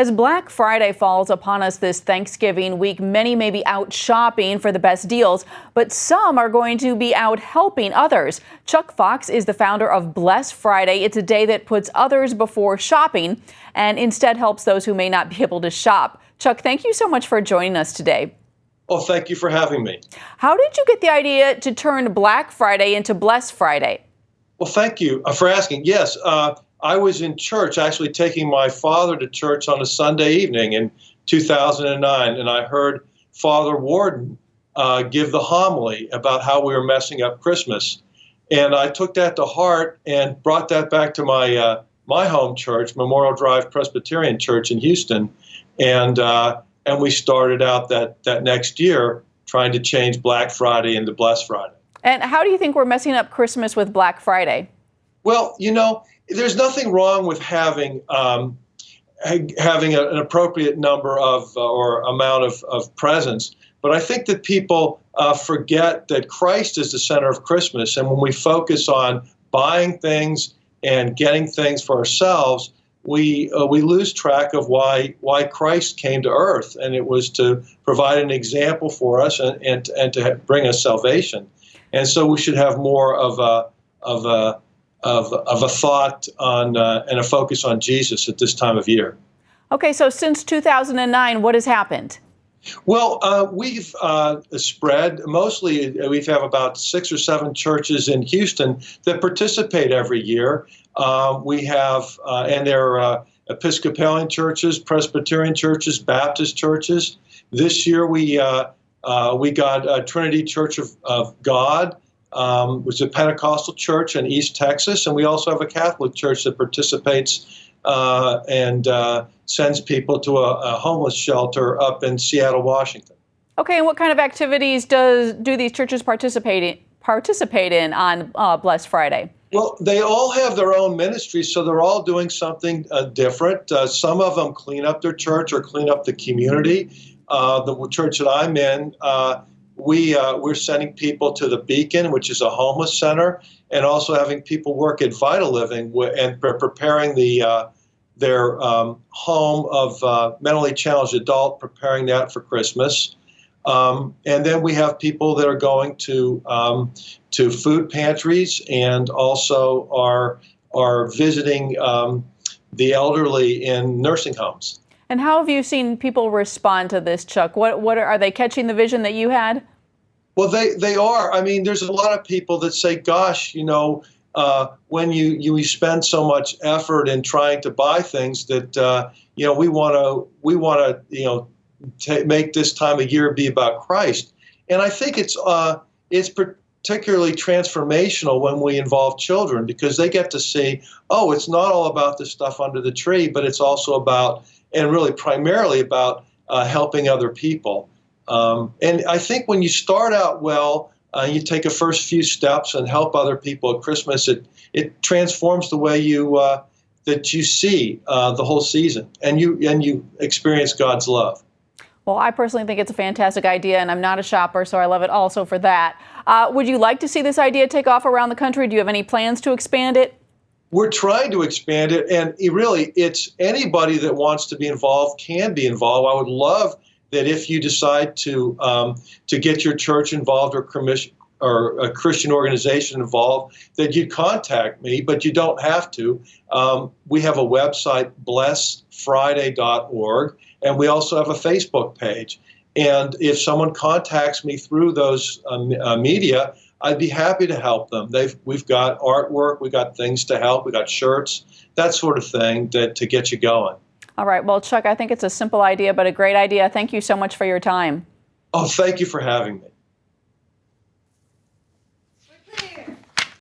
As Black Friday falls upon us this Thanksgiving week, many may be out shopping for the best deals, but some are going to be out helping others. Chuck Fox is the founder of Bless Friday. It's a day that puts others before shopping and instead helps those who may not be able to shop. Chuck, thank you so much for joining us today. Well, thank you for having me. How did you get the idea to turn Black Friday into Bless Friday? Well, thank you for asking. Yes, I was in church, actually taking my father to church on a Sunday evening in 2009, and I heard Father Warden give the homily about how we were messing up Christmas. And I took that to heart and brought that back to my home church, Memorial Drive Presbyterian Church in Houston, and we started out that next year trying to change Black Friday into Bless Friday. And how do you think we're messing up Christmas with Black Friday? Well, there's nothing wrong with having an appropriate number of or amount of presents, but I think that people forget that Christ is the center of Christmas, and when we focus on buying things and getting things for ourselves, we lose track of why Christ came to earth, and it was to provide an example for us and to bring us salvation. And so we should have more of a thought on and a focus on Jesus at this time of year. Okay, so since 2009, what has happened? Well, we've spread. Mostly, we have about 6 or 7 churches in Houston that participate every year. We have, and they're Episcopalian churches, Presbyterian churches, Baptist churches. This year, we got Trinity Church of God, which is a Pentecostal church in East Texas, and we also have a Catholic church that participates and sends people to a homeless shelter up in Seattle, Washington. Okay, and what kind of activities do these churches participate in on Bless Friday? Well, they all have their own ministries, so they're all doing something different. Some of them clean up their church or clean up the community. The church that I'm in, we're sending people to the Beacon, which is a homeless center, and also having people work at Vital Living and preparing their home of mentally challenged adult, preparing that for Christmas. And then we have people that are going to food pantries and also are visiting the elderly in nursing homes. And how have you seen people respond to this, Chuck? What are they catching the vision that you had? Well, they are. I mean, there's a lot of people that say, "Gosh, when you spend so much effort in trying to buy things that we want to make this time of year be about Christ." And I think it's particularly transformational when we involve children, because they get to see, oh, it's not all about the stuff under the tree, but it's also about, and really primarily about, helping other people. And I think when you start out well, you take a first few steps and help other people at Christmas, it transforms the way that you see the whole season, and you experience God's love. Well, I personally think it's a fantastic idea, and I'm not a shopper, so I love it also for that. Would you like to see this idea take off around the country? Do you have any plans to expand it? We're trying to expand it, and it's anybody that wants to be involved can be involved. I would love that if you decide to get your church involved or a Christian organization involved, that you'd contact me, but you don't have to. We have a website, blessfriday.org, and we also have a Facebook page. And if someone contacts me through those media, I'd be happy to help them. We've got artwork, we've got things to help, we've got shirts, that sort of thing to get you going. All right. Well, Chuck, I think it's a simple idea, but a great idea. Thank you so much for your time. Oh, thank you for having me.